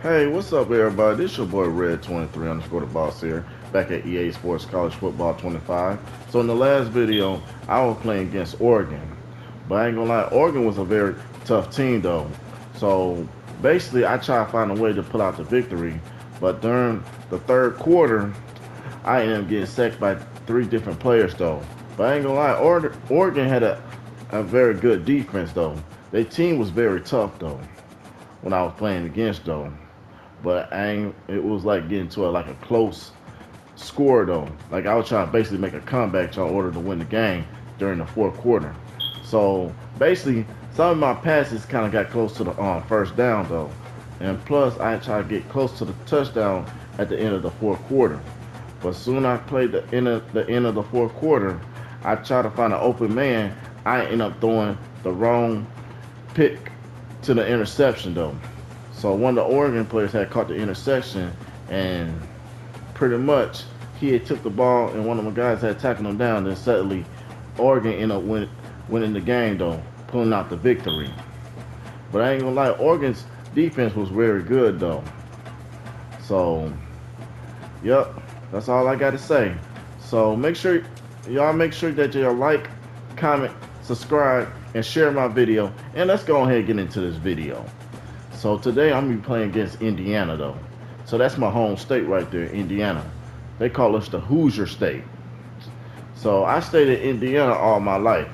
Hey, what's up, everybody? This your boy Red23 underscore the boss here, back at EA Sports College Football 25. So in the last video, I was playing against Oregon, but I ain't gonna lie, Oregon was a very tough team though. So basically, I tried to find a way to pull out the victory, but during the third quarter, I ended up getting sacked by three different players though. But I ain't gonna lie, Oregon had a very good defense though. Their team was very tough though when I was playing against though. But I ain't, it was like getting to a close score though. Like I was trying to basically make a comeback in order to win the game during the fourth quarter. So basically, some of my passes kind of got close to the first down though, and plus I tried to get close to the touchdown at the end of the fourth quarter. But soon I played the end of the fourth quarter, I tried to find an open man. I end up throwing the wrong pick to the interception though. So one of the Oregon players had caught the interception, and pretty much he had took the ball, and one of my guys had tackled him down. Then suddenly, Oregon ended up winning the game though, pulling out the victory. But I ain't gonna lie, Oregon's defense was very good though. So, yep, that's all I got to say. So make sure that y'all like, comment, subscribe, and share my video. And let's go ahead and get into this video. So today I'm gonna be playing against Indiana though. So that's my home state right there, Indiana. They call us the Hoosier State. So I stayed in Indiana all my life,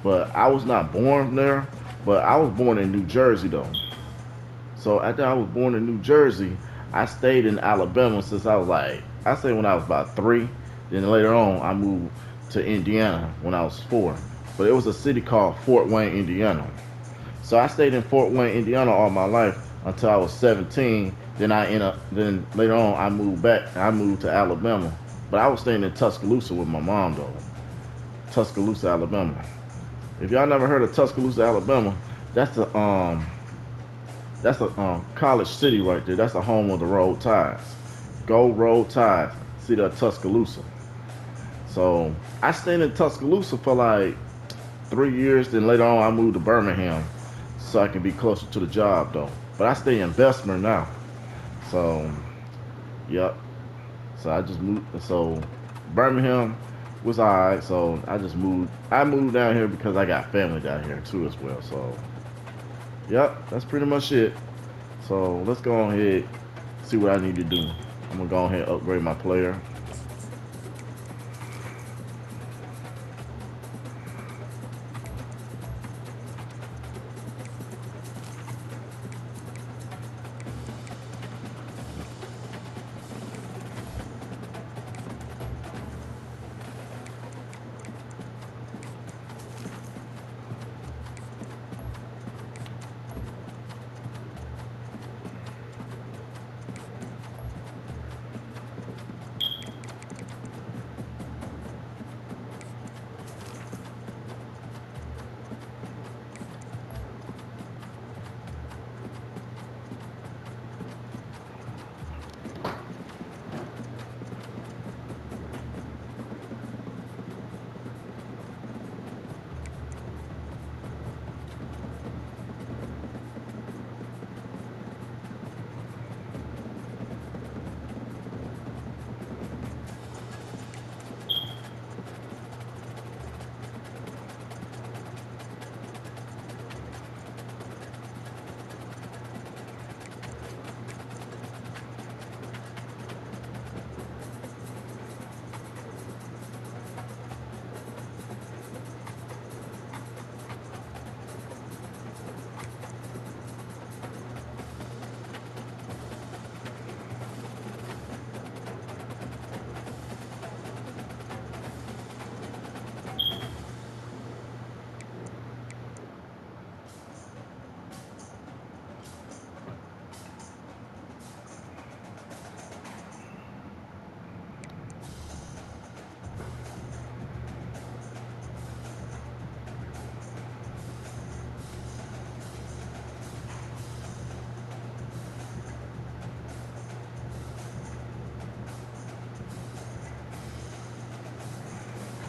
but I was not born there. But I was born in New Jersey though. So after I was born in New Jersey, I stayed in Alabama since I was like, I say when I was about 3. Then later on, I moved to Indiana when I was 4. But it was a city called Fort Wayne, Indiana. So I stayed in Fort Wayne, Indiana all my life until I was 17. Then later on I moved back. I moved to Alabama. But I was staying in Tuscaloosa with my mom though. Tuscaloosa, Alabama. If y'all never heard of Tuscaloosa, Alabama, that's the college city right there. That's the home of the Roll Tides. Go Roll Tides. See that Tuscaloosa. So I stayed in Tuscaloosa for like 3 years. Then later on I moved to Birmingham so I can be closer to the job though. But I stay in Bessemer now. So, yep. So I just moved. So Birmingham was alright. So I just moved. I moved down here because I got family down here too as well. So, yep. That's pretty much it. So let's go ahead see what I need to do. I'm gonna go ahead and upgrade my player.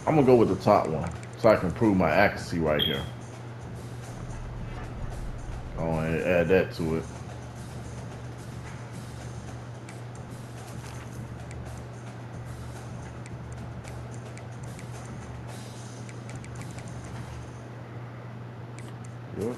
I'm gonna go with the top one so I can prove my accuracy right here. I want to add that to it. Yep.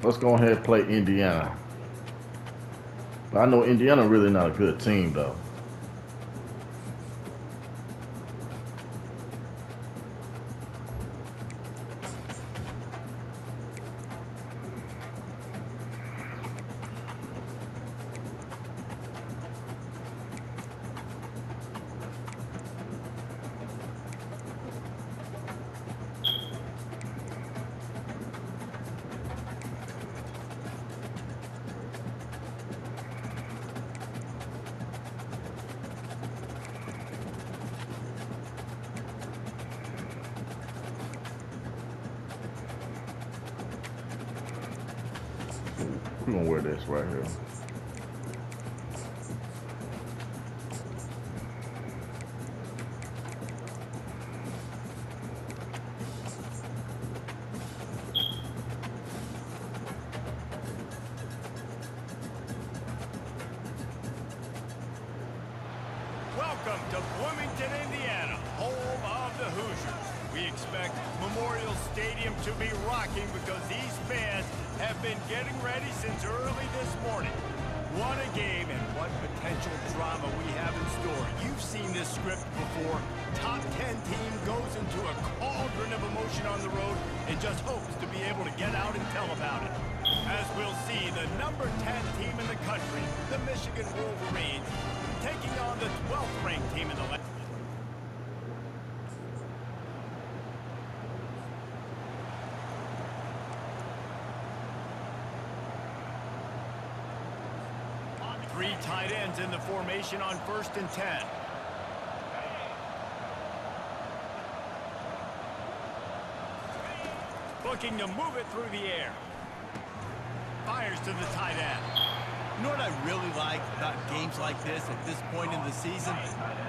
Let's go ahead and play Indiana. But I know Indiana really not a good team though. We're gonna wear this right here. Welcome to Bloomington, Indiana, home of the Hoosiers. We expect Memorial Stadium to be rocking because these fans have been getting ready since early this morning. What a game and what potential drama we have in store. You've seen this script before. Top 10 team goes into a cauldron of emotion on the road and just hopes to be able to get out and tell about it. As we'll see, the number 10 team in the country, the Michigan Wolverines, taking on the 12th ranked team in the league. Three tight ends in the formation on 1st and 10. Looking to move it through the air. Fires to the tight end. You know what I really like about games like this at this point in the season?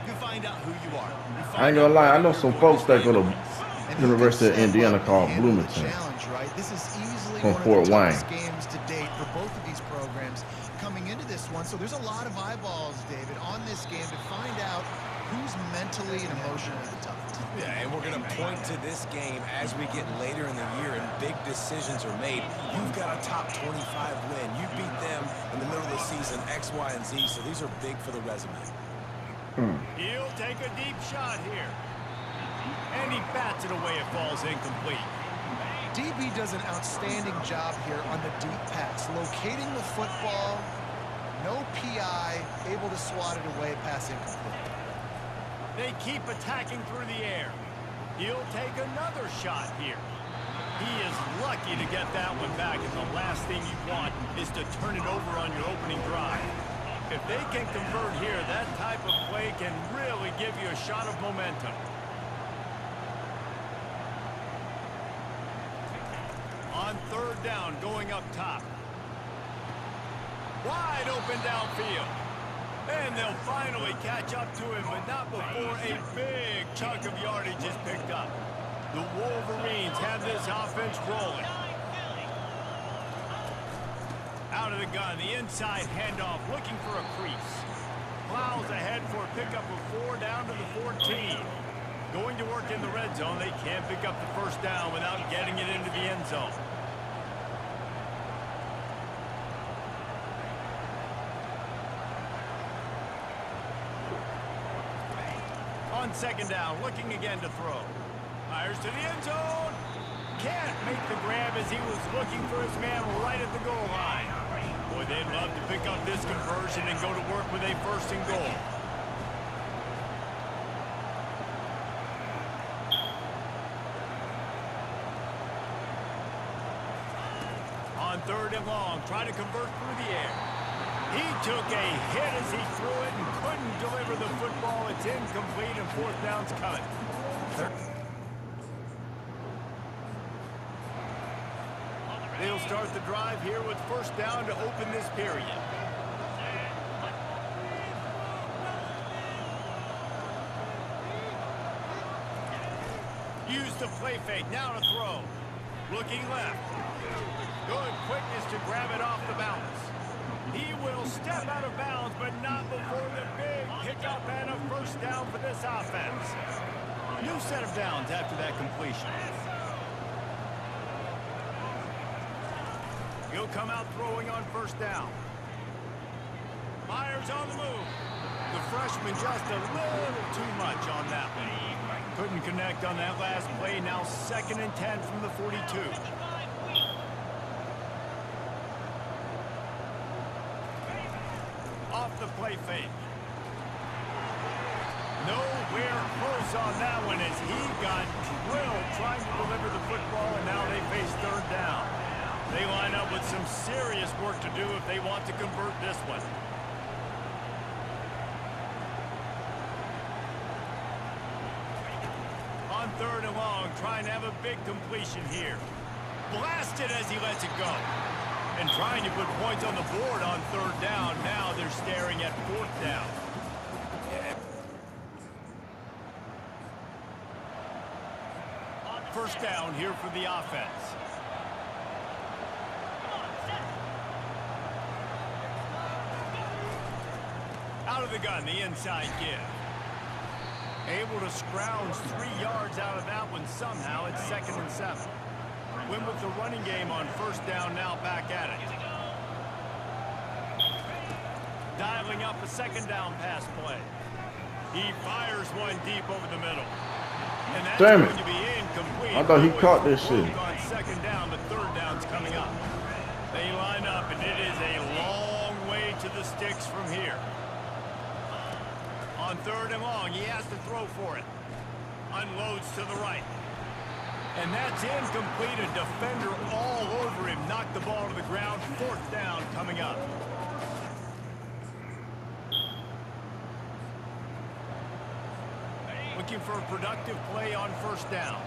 You find out who you are. I ain't gonna lie, I know some folks that go to University of Indiana called Bloomington challenge, right? This is easily from one Fort of the Wayne. toughest games to date for both of these programs coming into this one. So there's a lot of eyeballs, David, on this game to find out who's mentally and emotionally the toughest. Yeah, and we're going to point to this game as we get later in the year and big decisions are made. You've got a top 25 win. You beat them in the middle of the season, X, Y, and Z, so these are big for the resume. He'll take a deep shot here. And he bats it away. It falls incomplete. DB does an outstanding job here on the deep pass, locating the football, no PI, able to swat it away, pass incomplete. They keep attacking through the air. He'll take another shot here. He is lucky to get that one back, and the last thing you want is to turn it over on your opening drive. If they can convert here, that type of play can really give you a shot of momentum. On 3rd down, going up top. Wide open downfield. And they'll finally catch up to him, but not before a big chunk of yardage is picked up. The Wolverines have this offense rolling. Out of the gun, the inside handoff, looking for a crease. plows ahead for a pickup of 4 down to the 14. Going to work in the red zone. They can't pick up the first down without getting it into the end zone. On second down, looking again to throw. Fires to the end zone. Can't make the grab as he was looking for his man right at the goal line. Boy, they'd love to pick up this conversion and go to work with a first and goal. On third and long, trying to convert through the air. He took a hit as he threw it and couldn't deliver the football. It's incomplete and fourth down's coming. They'll start the drive here with first down to open this period. Use the play fake, now to throw. Looking left. Good quickness to grab it off the bounce. He will step out of bounds, but not before the big pickup and a first down for this offense. New set of downs after that completion. He'll come out throwing on first down. Myers on the move. The freshman just a little too much on that one. Couldn't connect on that last play. Now 2nd and 10 from the 42. Off the play fake. Nowhere close on that one as he got drilled trying to deliver the football, and now they face third down. They line up with some serious work to do if they want to convert this one. On third and long, trying to have a big completion here. Blasted as he lets it go. And trying to put points on the board on third down. Now they're staring at fourth down. First down here for the offense. Out of the gun, the inside give. Able to scrounge 3 yards out of that one somehow. It's 2nd and 7. Win with the running game on first down, now back at it. Dialing up a second down pass play. He fires one deep over the middle. And that's Damn it. going to be incomplete. I thought he caught this shit. On second down, but third down's coming up. They line up, and it is a long way to the sticks from here. On third and long, he has to throw for it. Unloads to the right. And that's incomplete. A defender all over him. Knocked the ball to the ground. Fourth down coming up. Looking for a productive play on first down.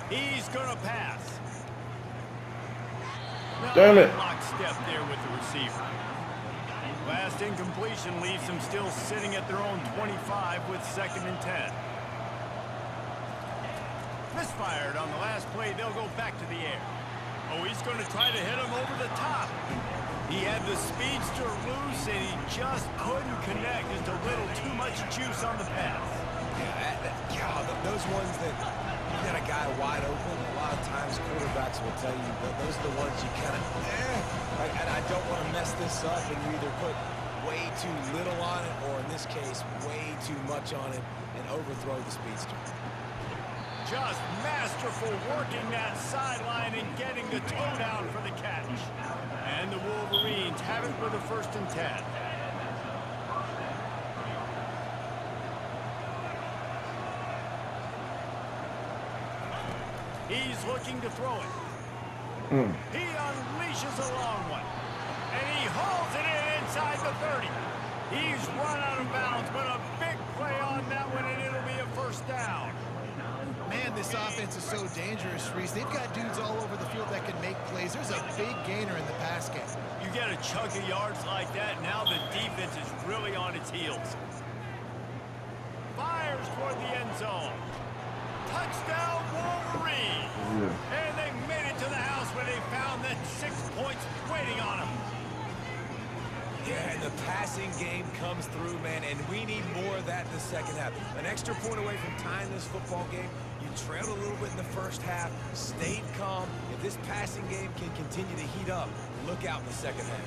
He's going to pass. Damn it. Lockstep there with the receiver. Last incompletion leaves them still sitting at their own 25 with 2nd and 10. Misfired on the last play. They'll go back to the air. Oh, he's going to try to hit him over the top. He had the speedster loose, and he just couldn't connect. Just a little too much juice on the pass. Yeah, those ones that you got a guy wide open, a lot of times quarterbacks will tell you that those are the ones you kind of, right? And I don't want to mess this up, and you either put way too little on it, or in this case, way too much on it, and overthrow the speedster. Just masterful working that sideline and getting the toe down for the catch. And the Wolverines have it with a 1st and 10. He's looking to throw it. He unleashes a long one. And he hauls it in inside the 30. He's run out of bounds, but a big play on that one, and it'll be a first down. Man, this offense is so dangerous, Reese. They've got dudes all over the field that can make plays. There's a big gainer in the pass game. You get a chunk of yards like that, now the defense is really on its heels. Fires toward the end zone. Touchdown, Wolverine! Yeah. And they made it to the house where they found that 6 points waiting on them. Yeah, and the passing game comes through, man, and we need more of that in the second half. An extra point away from tying this football game. You trailed a little bit in the first half, stayed calm. If this passing game can continue to heat up, look out in the second half.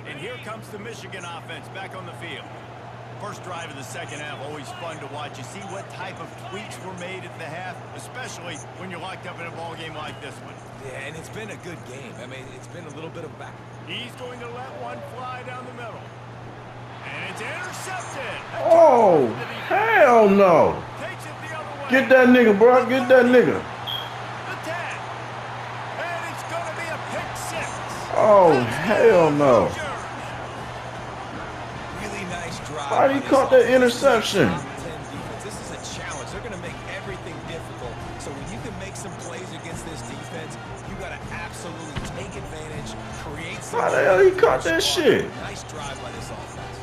And here comes the Michigan offense back on the field. First drive of the second half, always fun to watch. You see what type of tweaks were made at the half, especially when you're locked up in a ball game like this one. Yeah, and it's been a good game. I mean, it's been a little bit of back. He's going to let one fly down the middle. And it's intercepted. Oh, hell no. Takes it the other way. Get that nigga, bro. Get that nigga. The tag. And it's going to be a pick 6. Oh, hell no. Really nice drive. Why he caught that interception? This is a challenge. They're going to make everything difficult. So when you can make some plays against this defense, you got to absolutely take advantage, create some. How the hell he caught that shit? Nice drive by this offense.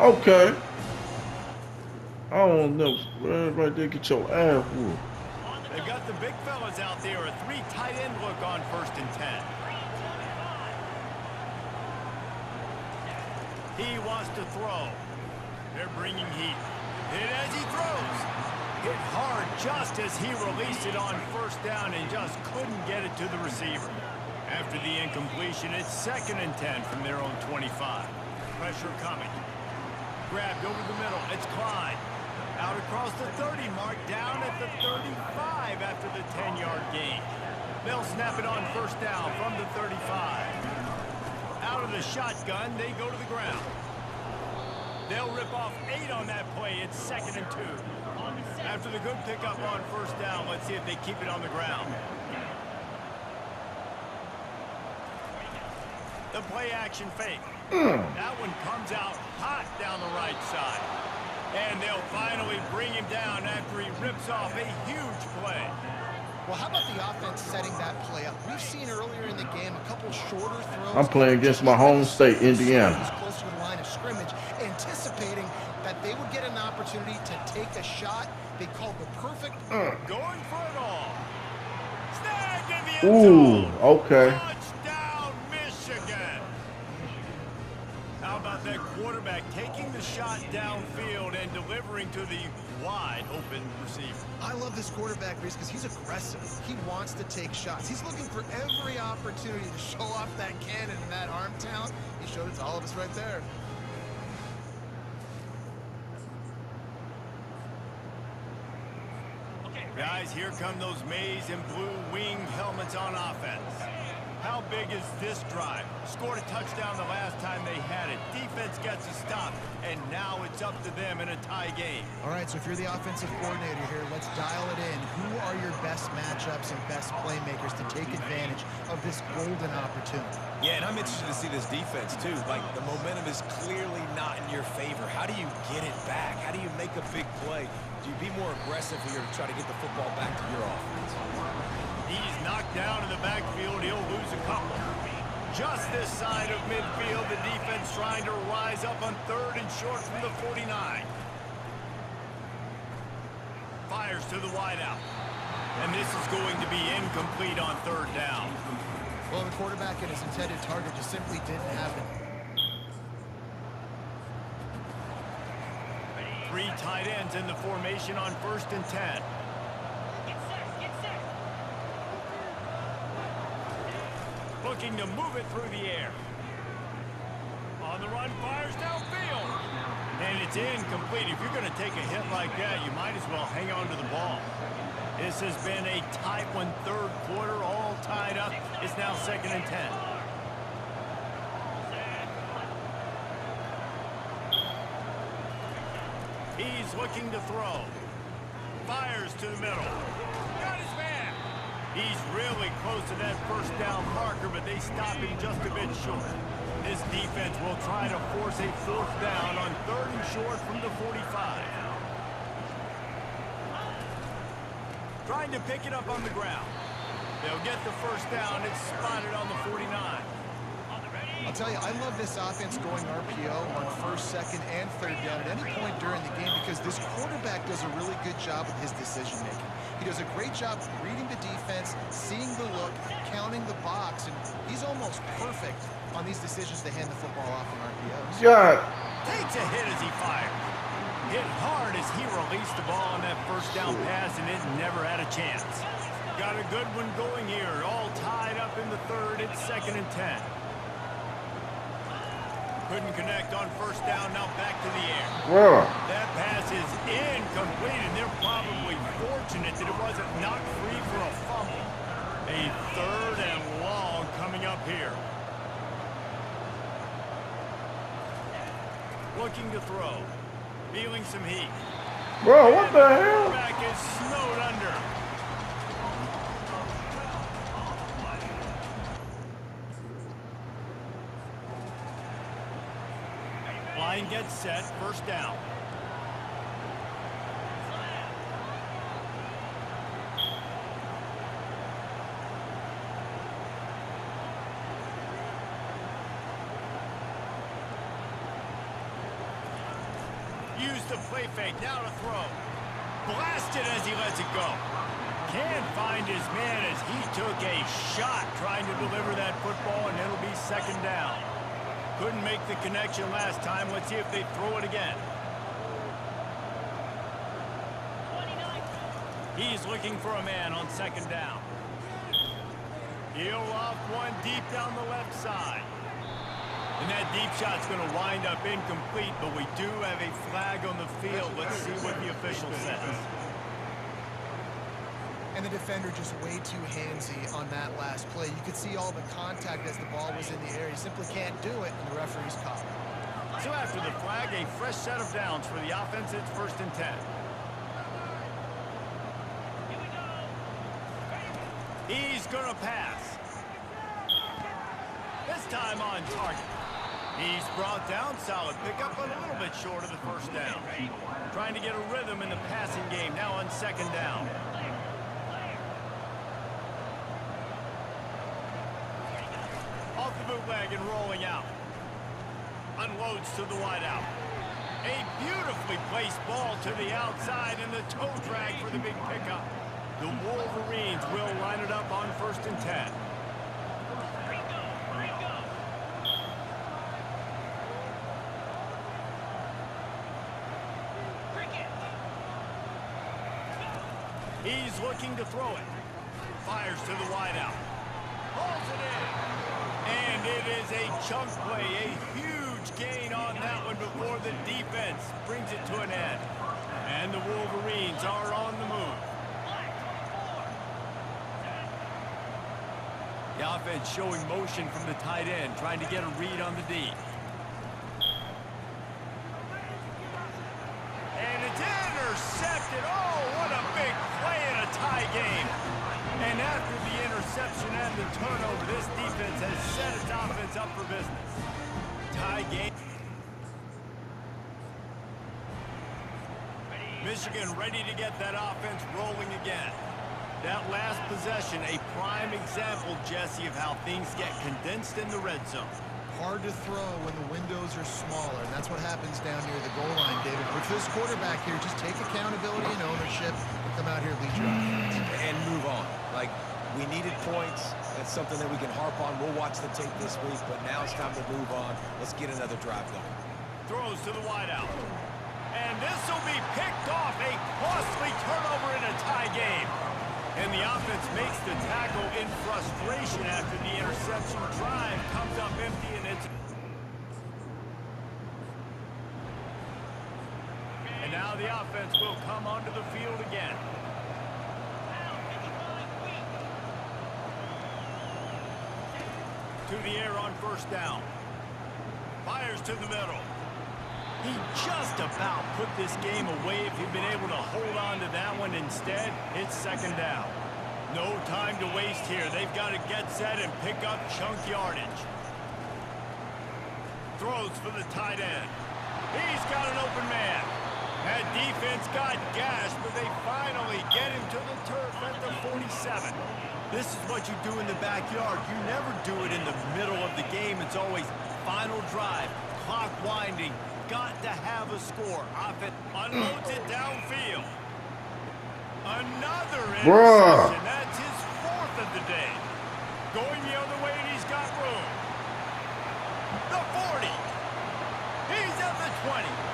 Okay. I don't know. Man, right there, get your ass whooped. They've got the big fellas out there. A 3 tight end look on 1st and 10. He wants to throw. They're bringing heat. Hit as he throws. Hit hard just as he released it on 1st down and just couldn't get it to the receiver. After the incompletion, it's 2nd and 10 from their own 25. Pressure coming. Grabbed over the middle. It's Clyde. Out across the 30 mark, down at the 35 after the 10-yard gain. They'll snap it on 1st down from the 35. Out of the shotgun, they go to the ground. They'll rip off 8 on that play. It's 2nd and 2. After the good pickup on 1st down, let's see if they keep it on the ground. The play action fake. That one comes out hot down the right side. And they'll finally bring him down after he rips off a huge play. Well, how about the offense setting that play up? We've seen earlier in the game a couple shorter throws. I'm playing against my home state, Indiana. Close to the line of scrimmage, anticipating that they would get an opportunity to take a shot. They called the perfect. Going for it all. Snagged in the end Ooh, zone. okay. Touchdown, Michigan. How about that quarterback taking the shot downfield and delivering to the wide open receiver? I love this quarterback, Reese, because he's aggressive. He wants to take shots. He's looking for every opportunity to show off that cannon and that arm talent. He showed it to all of us right there. Guys, here come those maize and blue winged helmets on offense. How big is this drive? Scored a touchdown the last time they had it. Defense gets a stop, and now it's up to them in a tie game. All right, so if you're the offensive coordinator here, let's dial it in. Who are your best matchups and best playmakers to take advantage of this golden opportunity? Yeah, and I'm interested to see this defense, too. Like, the momentum is clearly not in your favor. How do you get it back? How do you make a big play? Do you be more aggressive here to try to get the football back to your offense? He's knocked down in the backfield. He'll lose a couple. Just this side of midfield, the defense trying to rise up on 3rd and short from the 49. Fires to the wideout. And this is going to be incomplete on 3rd down. Well, the quarterback and his intended target just simply didn't happen. 3 tight ends in the formation on 1st and 10. Looking to move it through the air. On the run, fires downfield. And it's incomplete. If you're going to take a hit like that, you might as well hang on to the ball. This has been a tight one, 3rd quarter, all tied up. It's now 2nd and 10. He's looking to throw. Fires to the middle. Got his man. He's really close to that 1st down marker, but they stop him just a bit short. This defense will try to force a 4th down on 3rd and short from the 45. trying to pick it up on the ground. They'll get the first down. It's spotted on the 49. I'll tell you, I love this offense going RPO on first, second, and third down at any point during the game because this quarterback does a really good job with his decision-making. He does a great job reading the defense, seeing the look, counting the box, and he's almost perfect on these decisions to hand the football off in RPOs. God. Takes a hit as he fired. Hit hard as he released the ball on that first down pass, and it never had a chance. Got a good one going here. All tied up in the third. It's 2nd and 10. Couldn't connect on first down. Now back to the air. Whoa. That pass is incomplete, and they're probably fortunate that it wasn't knocked free for a fumble. A 3rd and long coming up here. Looking to throw. Feeling some heat. Bro, what the hell? Quarterback is snowed under. Line gets set, first down. Use the play fake, now to throw. Blasted as he lets it go. Can't find his man as he took a shot trying to deliver that football, and it'll be 2nd down. Couldn't make the connection last time. Let's see if they throw it again. He's looking for a man on 2nd down. He'll off one deep down the left side. And that deep shot's going to wind up incomplete, but we do have a flag on the field. Let's see what the official says. And the defender just way too handsy on that last play. You could see all the contact as the ball was in the air. He simply can't do it, and the referee's caught him. So after the flag, a fresh set of downs for the offense. It's 1st and 10. He's going to pass. This time on target. He's brought down. Solid pickup, but a little bit short of the first down. Trying to get a rhythm in the passing game. Now on 2nd down. Off the bootleg and rolling out. Unloads to the wideout. A beautifully placed ball to the outside and the toe drag for the big pickup. The Wolverines will line it up on 1st and 10. He's looking to throw it. Fires to the wideout. Pulls it in. And it is a chunk play. A huge gain on that one before the defense brings it to an end. And the Wolverines are on the move. The offense showing motion from the tight end, trying to get a read on the D. And it's intercepted. Oh, what a big play in a tie game. And after the interception and the turnover, this defense has set its offense up for business. Tie game. Michigan ready to get that offense rolling again. That last possession, a prime example, Jesse, of how things get condensed in the red zone. Hard to throw when the windows are smaller, and that's what happens down near the goal line, David. But for this quarterback here, just take accountability and ownership and come out here and lead your offense. And move on. Like, we needed points. That's something that we can harp on. We'll watch the tape this week, but now it's time to move on. Let's get another drive going. Throws to the wideout. And this will be picked off. A costly turnover in a tie game. And the offense makes the tackle in frustration after the interception. Drive comes up empty, and it's... And now the offense will come onto the field again. To the air on 1st down. Fires to the middle. He just about put this game away if he'd been able to hold on to that one. Instead, it's 2nd down. No time to waste here. They've got to get set and pick up chunk yardage. Throws for the tight end. He's got an open man. That defense got gashed, but they finally get him to the turf at the 47. This is what you do in the backyard. You never do it in the middle of the game. It's always final drive, clock winding. Got to have a score. Offense Unloads it downfield. Another Bruh. interception. That's his 4th of the day. Going the other way, and he's got room. The 40. He's at the 20.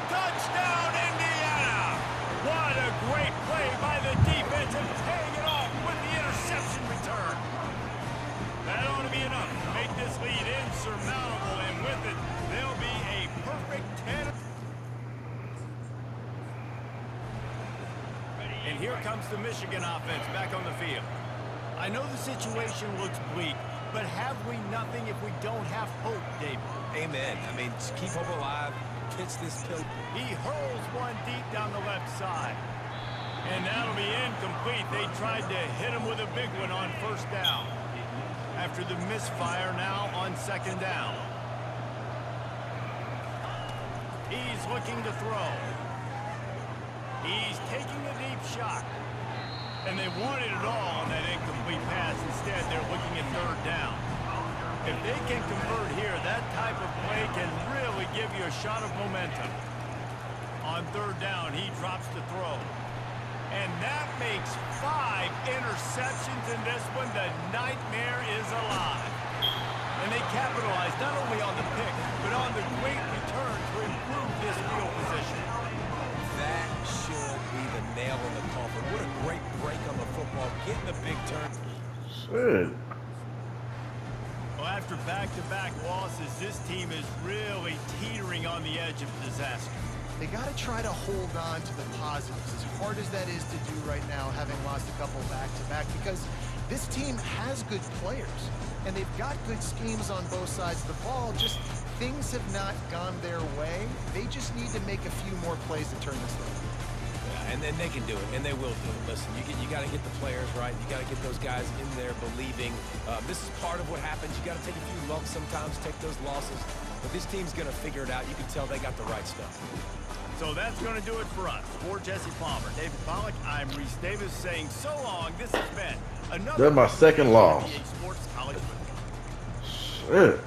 Touchdown, Indiana! What a great play by the defense and paying it off with the interception return. That ought to be enough to make this lead insurmountable, and with it, there'll be a perfect 10. And here comes the Michigan offense back on the field. I know the situation looks bleak, but have we nothing if we don't have hope, David? Amen. I mean, just keep hope alive. Pitch this pill. He hurls one deep down the left side. And that'll be incomplete. They tried to hit him with a big one on 1st down. After the misfire now on 2nd down. He's looking to throw. He's taking a deep shot. And they wanted it all on that incomplete pass. Instead, they're looking at 3rd down. If they can convert here, that type of play can really give you a shot of momentum. On 3rd down, he drops the throw. And that makes 5 interceptions in this one. The nightmare is alive. And they capitalize not only on the pick, but on the great return to improve this field position. That should be the nail in the coffin. What a great break on the football. Getting the big turn. Shit. Well, after back-to-back losses, this team is really teetering on the edge of disaster. They got to try to hold on to the positives, as hard as that is to do right now, having lost a couple back-to-back, because this team has good players, and they've got good schemes on both sides of the ball. Just things have not gone their way. They just need to make a few more plays to turn this thing. And then they can do it, and they will do it. Listen, you got to get the players right. You got to get those guys in there believing. This is part of what happens. You got to take a few lumps sometimes, take those losses. But this team's going to figure it out. You can tell they got the right stuff. So that's going to do it for us. For Jesse Palmer, David Pollack, I'm Reese Davis saying so long. This has been another. That's my 2nd loss. NBA Sports College Football. Shit.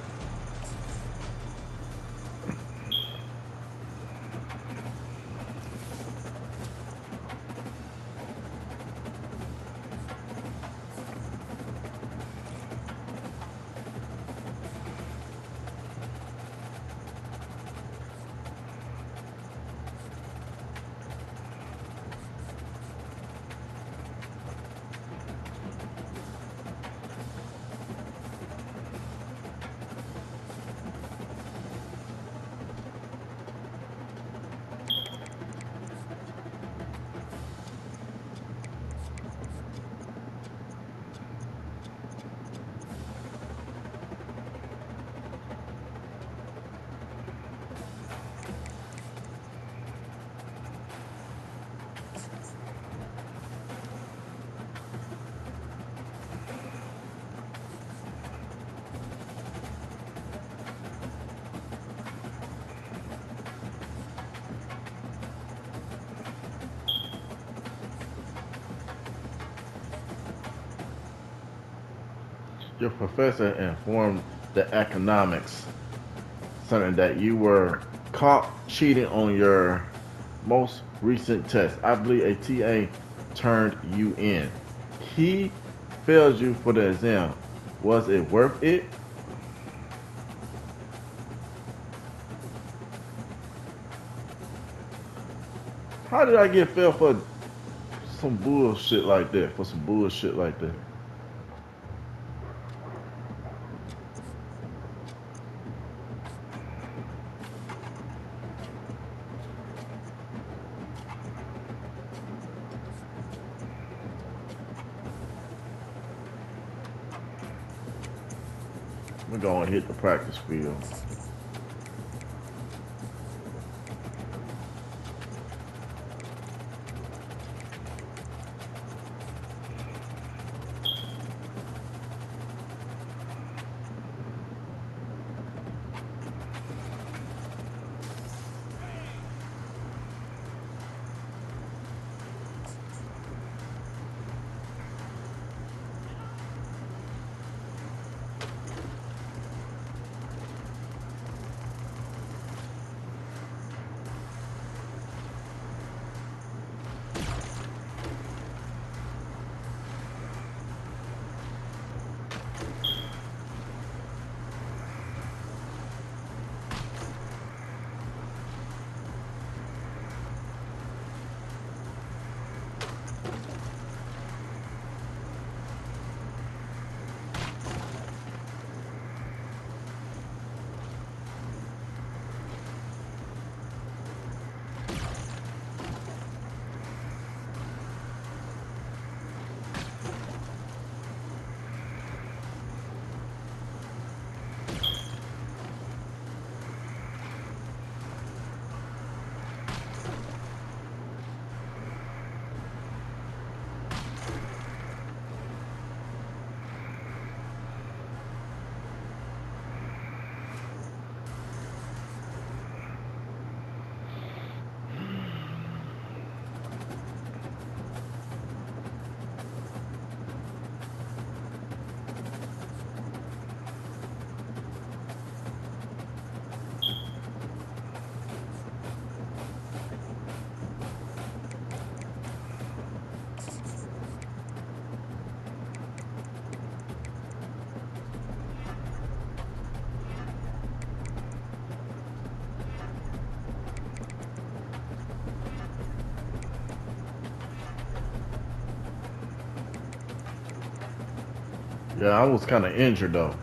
Your professor informed the economics, something that you were caught cheating on your most recent test. I believe a TA turned you in. He failed you for the exam. Was it worth it? How did I get failed for some bullshit like that? For some bullshit like that? We're going to hit the practice field. Yeah, I was kind of injured though.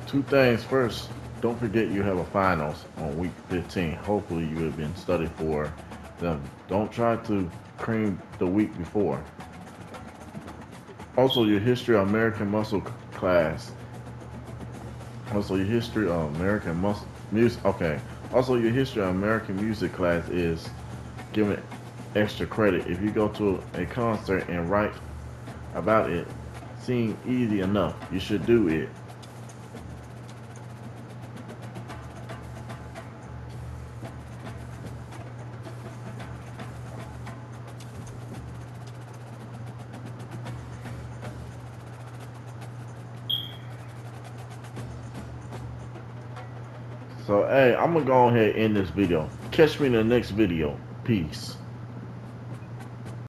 Two things first. Don't forget you have a finals on week 15. Hopefully you have been studied for them. Don't try to cream the week before. Also, your history of American muscle class. Also, your history of American muscle music. Okay. Also, your history of American music class is given extra credit. If you go to a concert and write about it, seem easy enough. You should do it. So, hey, I'm gonna go ahead and end this video. Catch me in the next video. Peace.